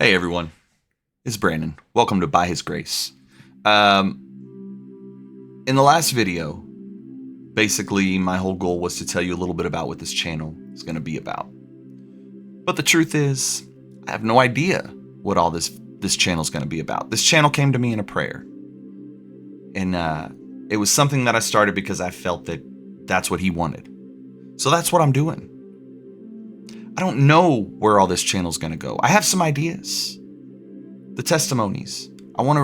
Hey everyone, it's Brandon. Welcome to By His Grace. Um, in the last video, basically my whole goal was to tell you a little bit about what this channel is going to be about. But the truth is, I have no idea what all this channel is going to be about. This channel came to me in a prayer, and it was something that I started because I felt that that's what He wanted. So that's what I'm doing. I don't know where all this channel is going to go. I have some ideas. The testimonies. I want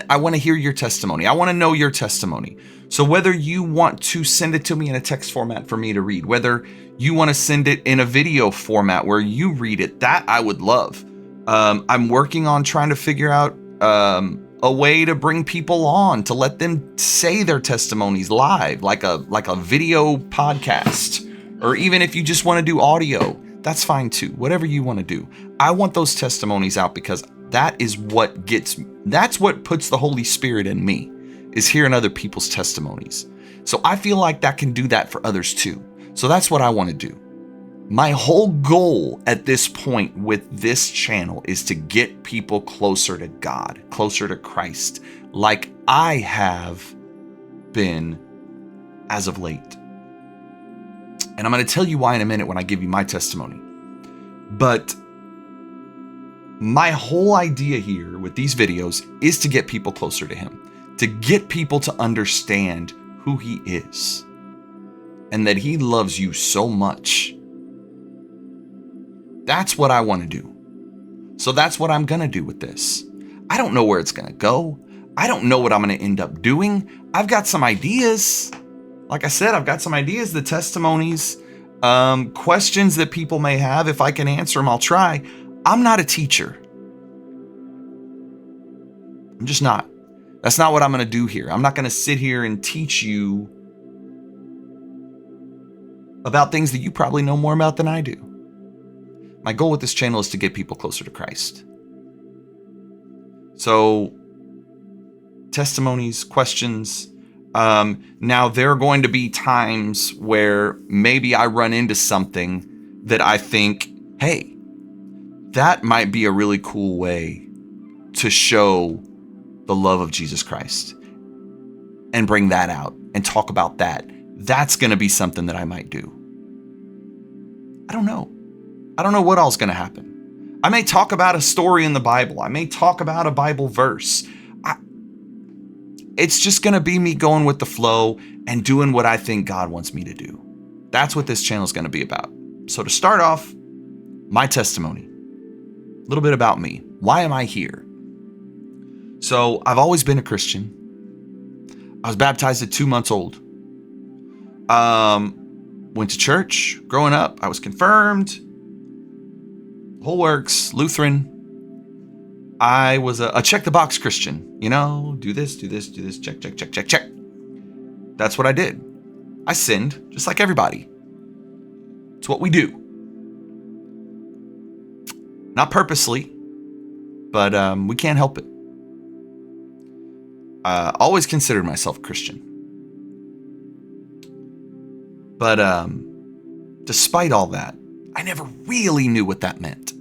to hear your testimony. I want to know your testimony. So whether you want to send it to me in a text format for me to read, whether you want to send it in a video format where you read it, that I would love. I'm working on trying to figure out a way to bring people on to let them say their testimonies live, like a video podcast, or even if you just want to do audio, that's fine too. Whatever you want to do. I want those testimonies out because that's what puts the Holy Spirit in me, is hearing other people's testimonies. So I feel like that can do that for others too. So that's what I want to do. My whole goal at this point with this channel is to get people closer to God, closer to Christ, like I have been as of late. And I'm going to tell you why in a minute when I give you my testimony. But my whole idea here with these videos is to get people closer to Him, to get people to understand who He is and that He loves you so much. That's what I want to do. So that's what I'm going to do with this. I don't know where it's going to go. I don't know what I'm going to end up doing. I've got some ideas. Like I said, I've got some ideas, the testimonies, questions that people may have. If I can answer them, I'll try. I'm not a teacher. I'm just not. That's not what I'm going to do here. I'm not going to sit here and teach you about things that you probably know more about than I do. My goal with this channel is to get people closer to Christ. So, testimonies, questions. Now, there are going to be times where maybe I run into something that I think, hey, that might be a really cool way to show the love of Jesus Christ and bring that out and talk about that. That's going to be something that I might do. I don't know. I don't know what else is going to happen. I may talk about a story in the Bible. I may talk about a Bible verse. It's just going to be me going with the flow and doing what I think God wants me to do. That's what this channel is going to be about. So to start off, my testimony. A little bit about me. Why am I here? So I've always been a Christian. I was baptized at 2 months old. Went to church growing up. I was confirmed. Whole works, Lutheran. I was a check the box Christian. You know, do this, check, check, check, check, check. That's what I did. I sinned, just like everybody. It's what we do. Not purposely, but we can't help it. Always considered myself Christian. But despite all that, I never really knew what that meant.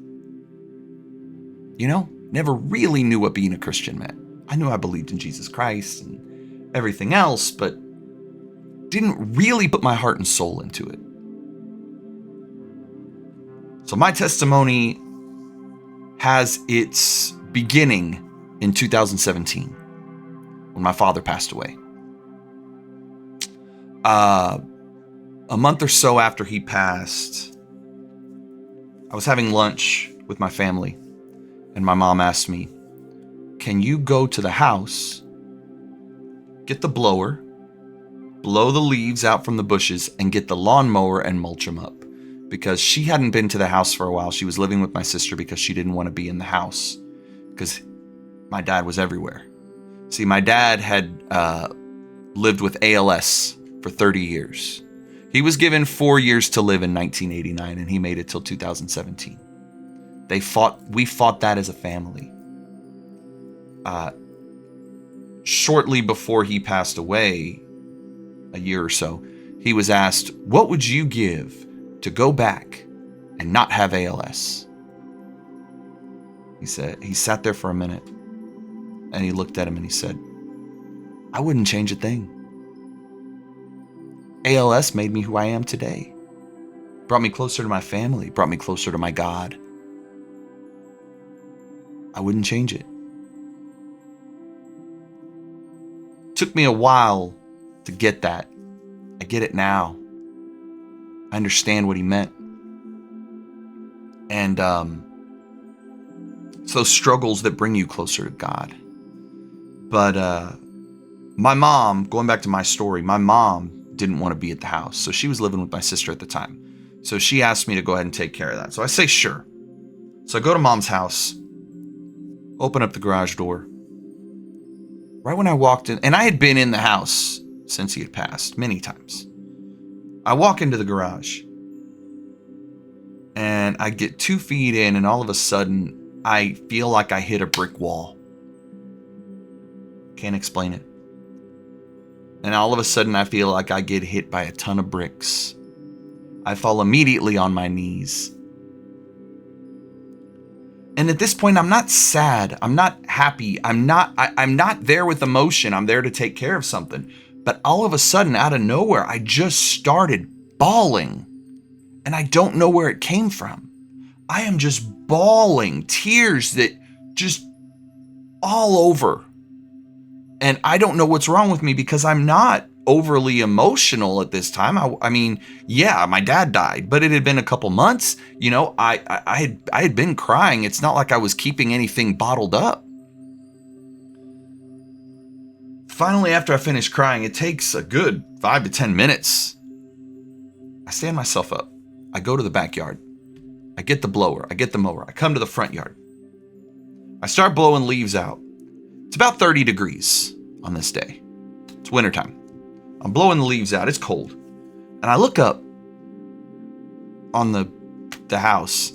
You know, never really knew what being a Christian meant. I knew I believed in Jesus Christ and everything else, but didn't really put my heart and soul into it. So my testimony has its beginning in 2017 when my father passed away. A month or so after he passed, I was having lunch with my family, and my mom asked me, "Can you go to the house, get the blower, blow the leaves out from the bushes, and get the lawnmower and mulch them up?" Because she hadn't been to the house for a while. She was living with my sister because she didn't want to be in the house because my dad was everywhere. See, my dad had lived with ALS for 30 years. He was given 4 years to live in 1989, and he made it till 2017. We fought that as a family. Shortly before he passed away, a year or so, he was asked, "What would you give to go back and not have ALS?" He sat there for a minute and he looked at him and he said, I wouldn't change a thing. ALS made me who I am today. Brought me closer to my family, brought me closer to my God. I wouldn't change it. Took me a while to get that. I get it now. I understand what he meant. And it's those struggles that bring you closer to God. But my mom, going back to my story, my mom didn't want to be at the house. So she was living with my sister at the time. So she asked me to go ahead and take care of that. So I say, sure. So I go to mom's house, open up the garage door. Right when I walked in, and I had been in the house since he had passed many times. I walk into the garage and I get 2 feet in, and all of a sudden I feel like I hit a brick wall. Can't explain it. And all of a sudden I feel like I get hit by a ton of bricks. I fall immediately on my knees. And at this point, I'm not sad. I'm not happy. I'm not there with emotion. I'm there to take care of something. But all of a sudden, out of nowhere, I just started bawling. And I don't know where it came from. I am just bawling, tears that just all over. And I don't know what's wrong with me because I'm not overly emotional at this time. I mean, yeah, my dad died, but it had been a couple months. You know, I had been crying. It's not like I was keeping anything bottled up. Finally, after I finish crying, it takes a good 5 to 10 minutes. I stand myself up. I go to the backyard. I get the blower. I get the mower. I come to the front yard. I start blowing leaves out. It's about 30 degrees on this day. It's wintertime. I'm blowing the leaves out. It's cold. And I look up on the house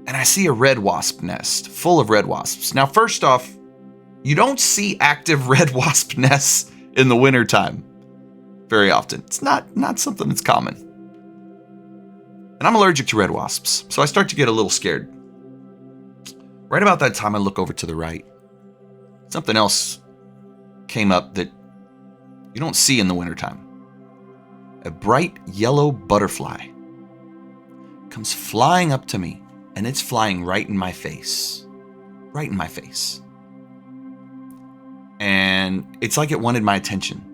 and I see a red wasp nest full of red wasps. Now, first off, you don't see active red wasp nests in the wintertime very often. It's not something that's common. And I'm allergic to red wasps, so I start to get a little scared. Right about that time, I look over to the right. Something else came up that you don't see in the wintertime. A bright yellow butterfly comes flying up to me, and it's flying right in my face. Right in my face. And it's like it wanted my attention.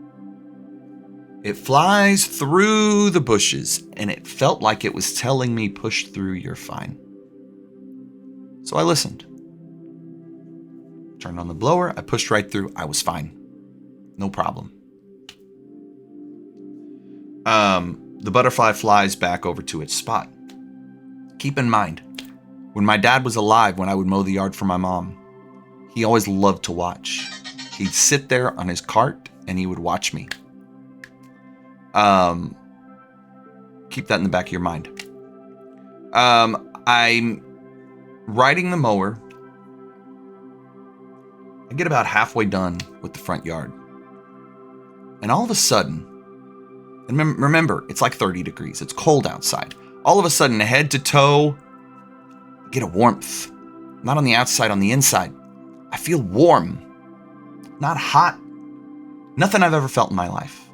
It flies through the bushes, and it felt like it was telling me, push through, you're fine. So I listened. Turned on the blower, I pushed right through, I was fine. No problem. The butterfly flies back over to its spot. Keep in mind, when my dad was alive, when I would mow the yard for my mom, he always loved to watch. He'd sit there on his cart and he would watch me. Keep that in the back of your mind. I'm riding the mower. I get about halfway done with the front yard. And all of a sudden, and remember, it's like 30 degrees. It's cold outside. All of a sudden, head to toe, I get a warmth. Not on the outside, on the inside. I feel warm. Not hot. Nothing I've ever felt in my life.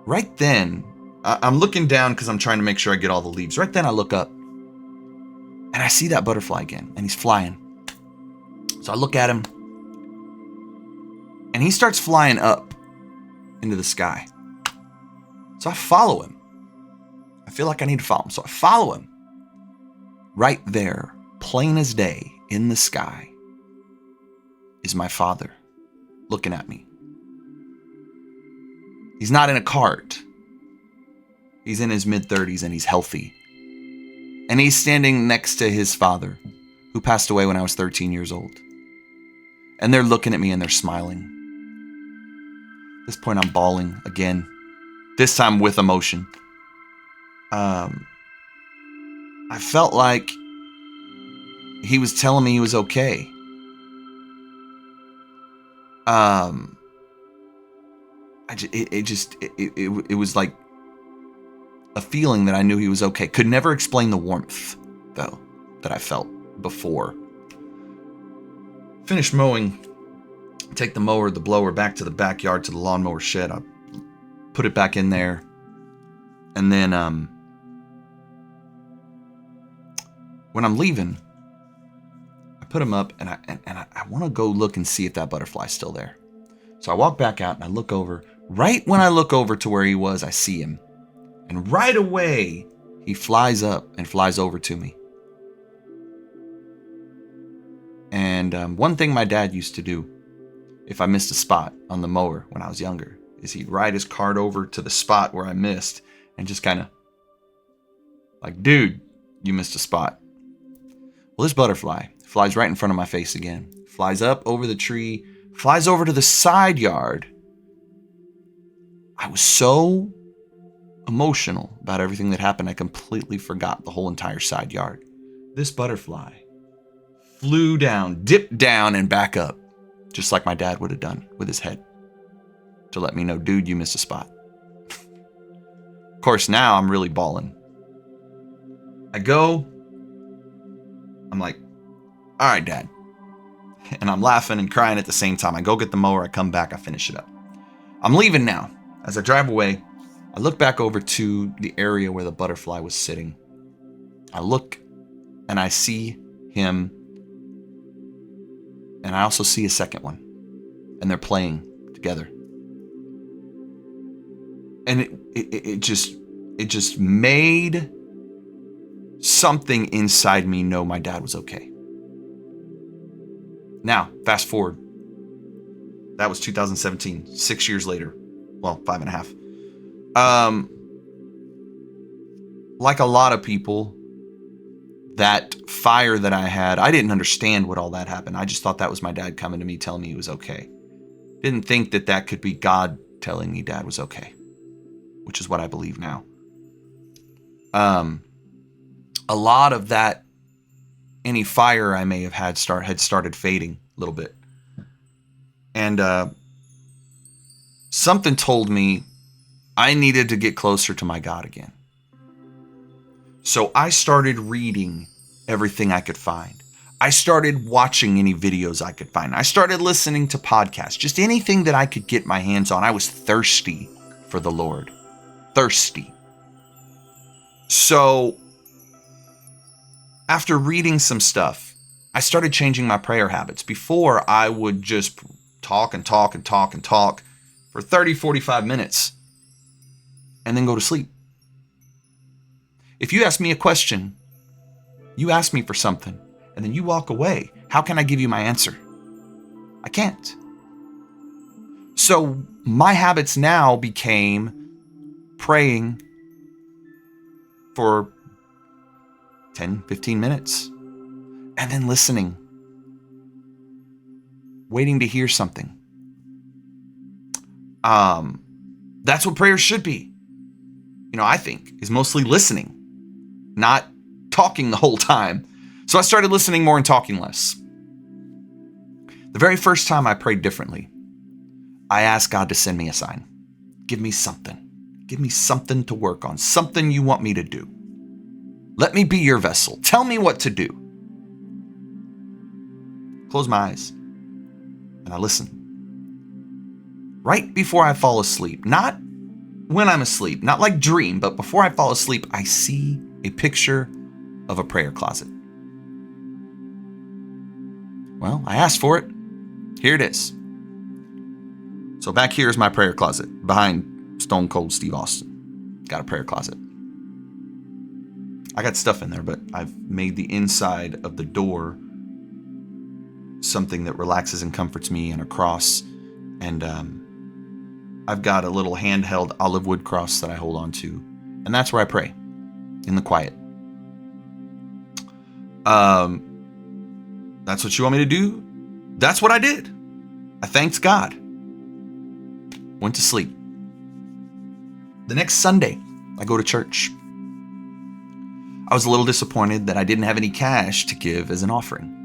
Right then, I'm looking down because I'm trying to make sure I get all the leaves. Right then, I look up. And I see that butterfly again. And he's flying. So I look at him. And he starts flying up into the sky. So I follow him. I feel like I need to follow him. So I follow him. Right there, plain as day, in the sky, is my father looking at me. He's not in a cart. He's in his mid-30s and he's healthy. And he's standing next to his father, who passed away when I was 13 years old. And they're looking at me and they're smiling. At this point, I'm bawling again. This time with emotion. I felt like he was telling me he was okay. It was like a feeling that I knew he was okay. Could never explain the warmth, though. that I felt before. Finish mowing, take the mower, the blower back to the backyard to the lawnmower shed. I put it back in there. And then when I'm leaving, I put him up and I want to go look and see if that butterfly's still there. So I walk back out and I look over. Right when I look over to where he was, I see him. And right away, he flies up and flies over to me. And one thing my dad used to do, if I missed a spot on the mower when I was younger, is he'd ride his cart over to the spot where I missed and just kind of like, dude, you missed a spot. Well, this butterfly flies right in front of my face again, flies up over the tree, flies over to the side yard. I was so emotional about everything that happened, I completely forgot the whole entire side yard. This butterfly flew down, dipped down, and back up, just like my dad would have done with his head, to let me know, dude, you missed a spot. Of course, now I'm really bawling. I go, I'm like, all right, Dad. And I'm laughing and crying at the same time. I go get the mower, I come back, I finish it up. I'm leaving now. As I drive away, I look back over to the area where the butterfly was sitting. I look and I see him, and I also see a second one, and they're playing together. And it just made something inside me know my dad was okay. Now, fast forward. That was 2017, 6 years later. Well, 5.5. Like a lot of people, that fire that I had, I didn't understand what all that happened. I just thought that was my dad coming to me telling me he was okay. Didn't think that that could be God telling me dad was okay, which is what I believe now. A lot of that, any fire I may have had started fading a little bit. And something told me I needed to get closer to my God again. So I started reading everything I could find. I started watching any videos I could find. I started listening to podcasts, just anything that I could get my hands on. I was thirsty for the Lord. Thirsty. So after reading some stuff, I started changing my prayer habits. Before, I would just talk and talk and talk and talk for 30, 45 minutes and then go to sleep. If you ask me a question, you ask me for something, and then you walk away, how can I give you my answer? I can't. So my habits now became praying for 10, 15 minutes, and then listening, waiting to hear something. That's what prayer should be. I think, is mostly listening, not talking the whole time. So I started listening more and talking less. The very first time I prayed differently, I asked God to send me a sign. Give me something. Give me something to work on, something you want me to do. Let me be your vessel. Tell me what to do. Close my eyes and I listen. Right before I fall asleep, not when I'm asleep, not like dream, but before I fall asleep, I see a picture of a prayer closet. Well, I asked for it. Here it is. So back here is my prayer closet behind Stone Cold Steve Austin. Got a prayer closet. I got stuff in there, but I've made the inside of the door something that relaxes and comforts me, and a cross. And I've got a little handheld olive wood cross that I hold on to. And that's where I pray, in the quiet. That's what you want me to do? That's what I did. I thanked God. Went to sleep. The next Sunday, I go to church. I was a little disappointed that I didn't have any cash to give as an offering.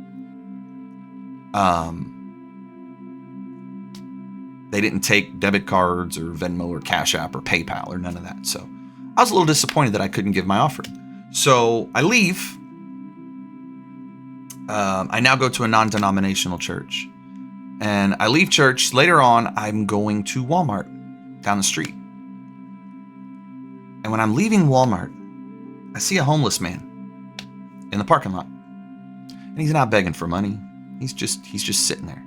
They didn't take debit cards or Venmo or Cash App or PayPal or none of that. So I was a little disappointed that I couldn't give my offering. So I leave I now go to a non-denominational church. And I leave church. Later on, I'm going to Walmart down the street. And when I'm leaving Walmart, I see a homeless man in the parking lot. And he's not begging for money. He's just sitting there.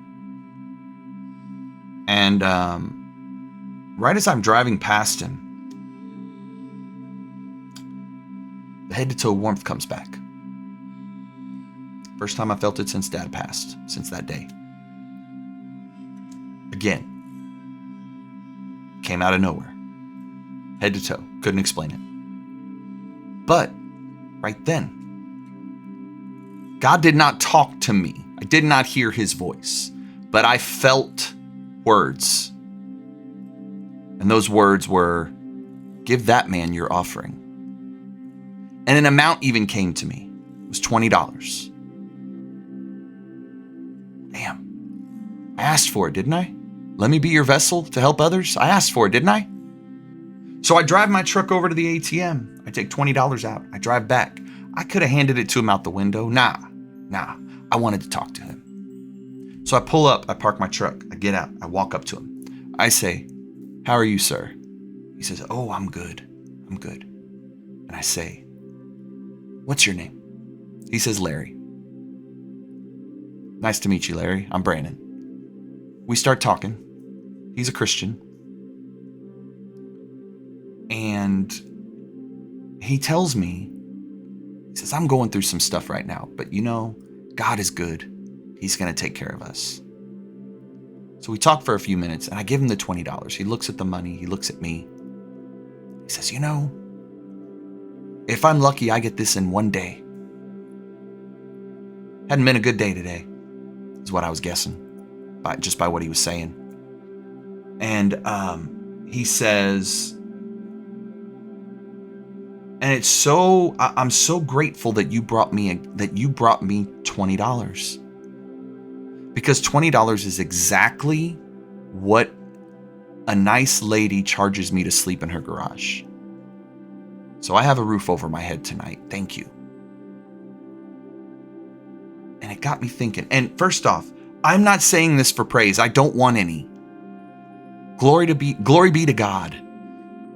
And right as I'm driving past him, the head-to-toe warmth comes back. First time I felt it since Dad passed, since that day. Again. Came out of nowhere. Head to toe. Couldn't explain it. But, right then, God did not talk to me. I did not hear his voice. But I felt words. And those words were, give that man your offering. And an amount even came to me. It was $20. Damn. I asked for it, didn't I? Let me be your vessel to help others. I asked for it, didn't I? So I drive my truck over to the ATM. I take $20 out. I drive back. I could have handed it to him out the window. Nah. I wanted to talk to him. So I pull up. I park my truck. I get out. I walk up to him. I say, how are you, sir? He says, oh, I'm good. And I say, what's your name? He says, Larry. Nice to meet you, Larry. I'm Brandon. We start talking. He's a Christian. And he tells me, he says, I'm going through some stuff right now, but you know, God is good. He's going to take care of us. So we talk for a few minutes and I give him the $20. He looks at the money. He looks at me. He says, you know, if I'm lucky, I get this in one day. Hadn't been a good day today, is what I was guessing, just by what he was saying. And he says, and it's so, I'm so grateful that you brought me $20. Because $20 is exactly what a nice lady charges me to sleep in her garage. So I have a roof over my head tonight. Thank you. And it got me thinking. And first off, I'm not saying this for praise. I don't want any. Glory be to God.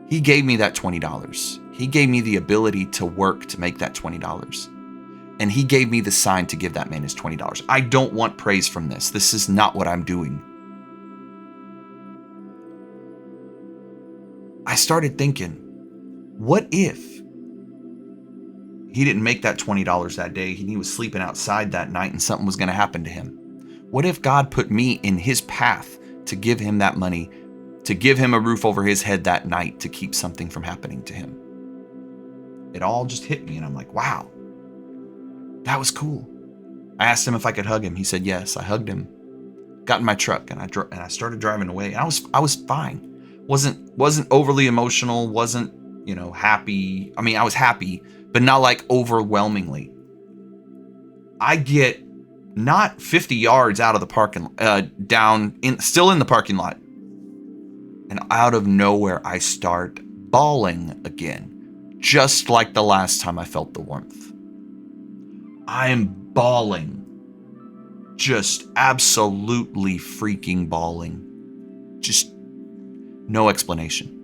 He gave me that $20. He gave me the ability to work to make that $20. And he gave me the sign to give that man his $20. I don't want praise from this. This is not what I'm doing. I started thinking, what if he didn't make that $20 that day and he was sleeping outside that night and something was going to happen to him? What if God put me in his path to give him that money, to give him a roof over his head that night to keep something from happening to him? It all just hit me and I'm like, wow, that was cool. I asked him if I could hug him. He said yes. I hugged him, got in my truck, and I started driving away. I was fine. Wasn't overly emotional, wasn't, happy. I mean, I was happy, but not like overwhelmingly. I get not 50 yards out of the parking still in the parking lot. And out of nowhere, I start bawling again, just like the last time I felt the warmth. I am bawling, just absolutely freaking bawling. Just no explanation.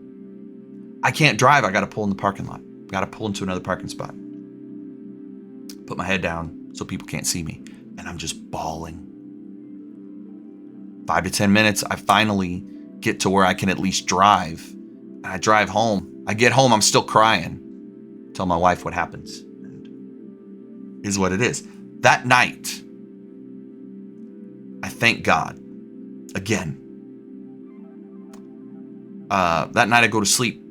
I can't drive. I got to pull in the parking lot. Got to pull into another parking spot. Put my head down so people can't see me. And I'm just bawling. 5 to 10 minutes, I finally get to where I can at least drive. And I drive home. I get home, I'm still crying. Tell my wife what happens. And here's what it is. That night, I thank God again. That night I go to sleep.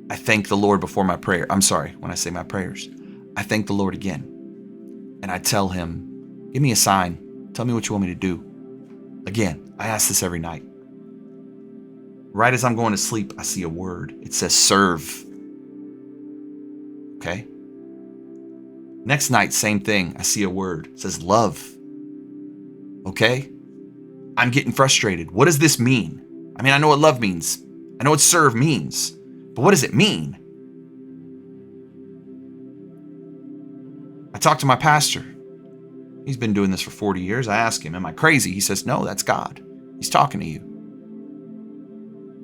I thank the Lord before my prayer. I'm sorry, when I say my prayers. I thank the Lord again. And I tell him, give me a sign. Tell me what you want me to do. Again, I ask this every night. Right as I'm going to sleep, I see a word. It says serve. Okay? Next night, same thing. I see a word. It says love. Okay? I'm getting frustrated. What does this mean? I mean, I know what love means. I know what serve means. But what does it mean? I talked to my pastor. He's been doing this for 40 years. I asked him, am I crazy? He says, no, that's God. He's talking to you.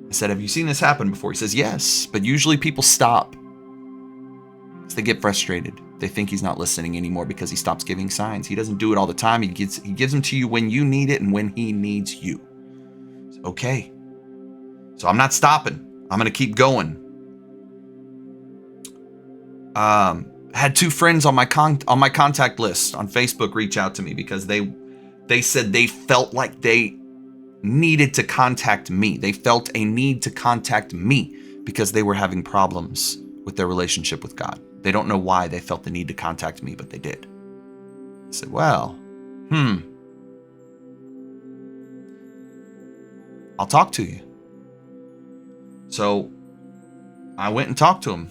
I said, have you seen this happen before? He says, yes, but usually people stop because they get frustrated. They think he's not listening anymore because he stops giving signs. He doesn't do it all the time. He gives them to you when you need it and when he needs you. It's okay. So I'm not stopping. I'm going to keep going. Had two friends on my contact list on Facebook reach out to me because they said they felt like they needed to contact me. They felt a need to contact me because they were having problems with their relationship with God. They don't know why they felt the need to contact me, but they did. I said, well, I'll talk to you. So I went and talked to him.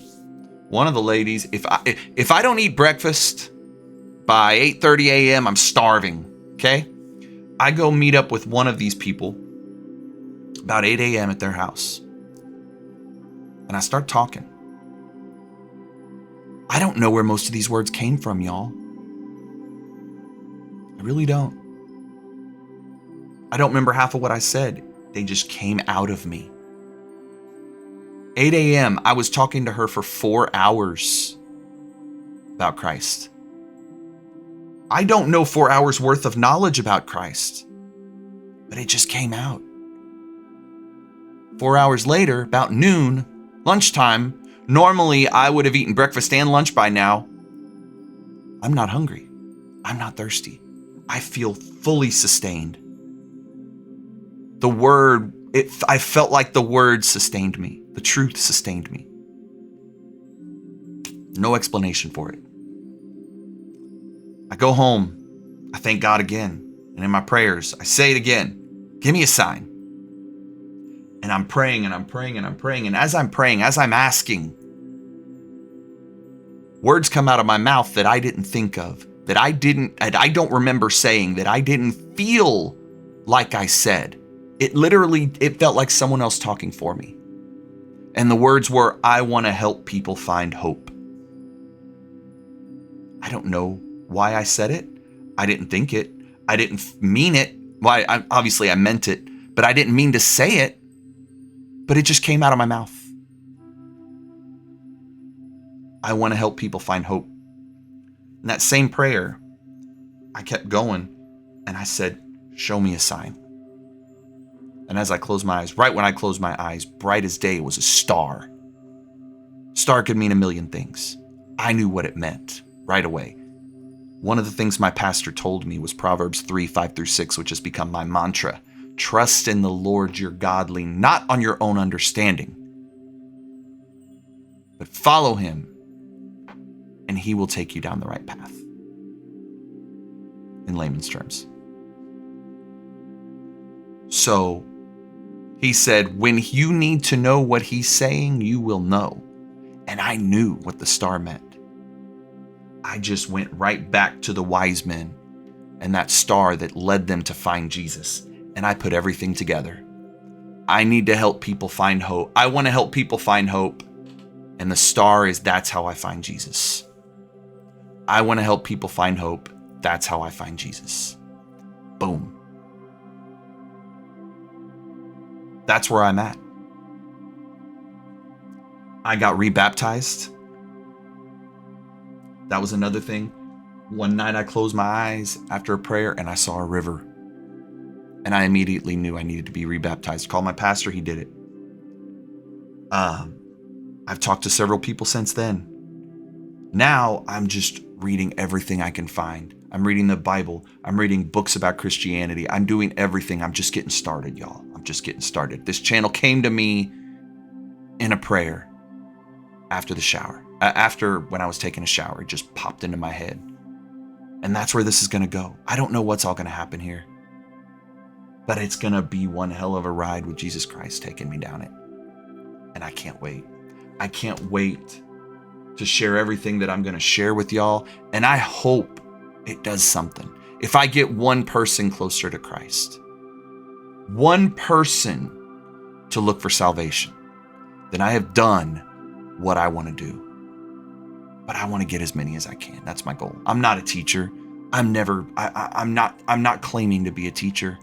One of the ladies, if I don't eat breakfast by 8:30 a.m., I'm starving, okay? I go meet up with one of these people about 8 a.m. at their house. And I start talking. I don't know where most of these words came from, y'all. I really don't. I don't remember half of what I said. They just came out of me. 8 a.m., I was talking to her for 4 hours about Christ. I don't know 4 hours worth of knowledge about Christ, but it just came out. 4 hours later, about noon, lunchtime, normally I would have eaten breakfast and lunch by now. I'm not hungry. I'm not thirsty. I feel fully sustained. I felt like the word sustained me. The truth sustained me. No explanation for it. I go home. I thank God again. And in my prayers, I say it again. Give me a sign. And I'm praying and I'm praying and I'm praying. And as I'm praying, as I'm asking, words come out of my mouth that I didn't think of, that I don't remember saying, that I didn't feel like I said. It felt like someone else talking for me. And the words were, I want to help people find hope. I don't know why I said it. I didn't think it. I didn't mean it. Obviously I meant it, but I didn't mean to say it. But it just came out of my mouth. I want to help people find hope. In that same prayer, I kept going and I said, show me a sign. And as I closed my eyes, right when I closed my eyes, bright as day was a star. Star could mean a million things. I knew what it meant right away. One of the things my pastor told me was Proverbs 3:5-6, which has become my mantra. Trust in the Lord your God, lean not on your own understanding, but follow him, and he will take you down the right path. In layman's terms. So he said, when you need to know what he's saying, you will know. And I knew what the star meant. I just went right back to the wise men and that star that led them to find Jesus. And I put everything together. I need to help people find hope. I want to help people find hope. And the star is, that's how I find Jesus. I want to help people find hope. That's how I find Jesus. Boom. That's where I'm at. I got rebaptized. That was another thing. One night I closed my eyes after a prayer and I saw a river. And I immediately knew I needed to be rebaptized. Called my pastor, he did it. I've talked to several people since then. Now I'm just reading everything I can find. I'm reading the Bible. I'm reading books about Christianity. I'm doing everything. I'm just getting started, y'all. I'm just getting started. This channel came to me in a prayer after the shower. After when I was taking a shower, it just popped into my head. And that's where this is going to go. I don't know what's all going to happen here. But it's going to be one hell of a ride with Jesus Christ taking me down it. And I can't wait. I can't wait to share everything that I'm going to share with y'all. And I hope it does something. If I get one person closer to Christ, one person to look for salvation, then I have done what I want to do. but I want to get as many as I can. That's my goal. I'm not a teacher. I'm not claiming to be a teacher.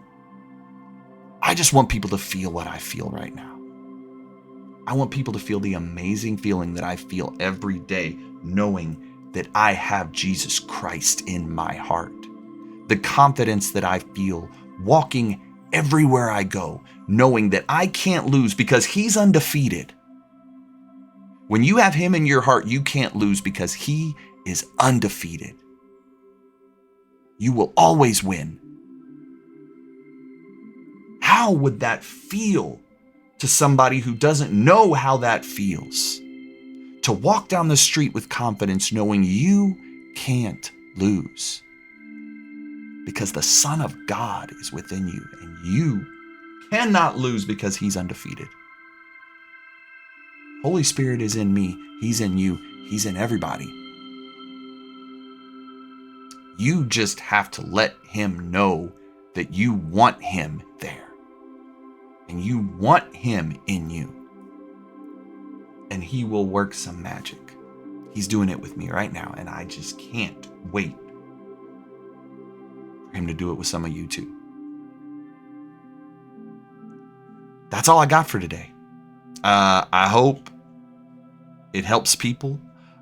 I just want people to feel what I feel right now. I want people to feel the amazing feeling that I feel every day, knowing that I have Jesus Christ in my heart. The confidence that I feel walking everywhere I go, knowing that I can't lose because he's undefeated. When you have him in your heart, you can't lose because he is undefeated. You will always win. How would that feel to somebody who doesn't know how that feels? To walk down the street with confidence, knowing you can't lose. Because the Son of God is within you, and you cannot lose because he's undefeated. Holy Spirit is in me. He's in you. He's in everybody. You just have to let him know that you want him there. And you want him in you. And he will work some magic. He's doing it with me right now, and I just can't wait for him to do it with some of you too. That's all I got for today. I hope it helps people.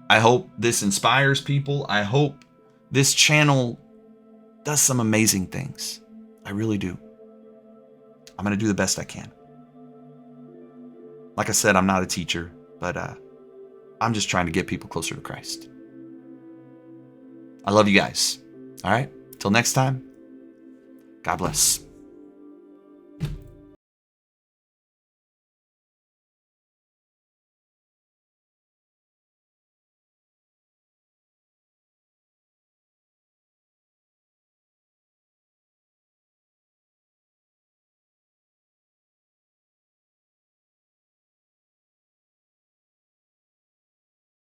I hope this inspires people. I hope this channel does some amazing things. I really do. I'm going to do the best I can. Like I said, I'm not a teacher, but I'm just trying to get people closer to Christ. I love you guys. All right. Till next time. God bless.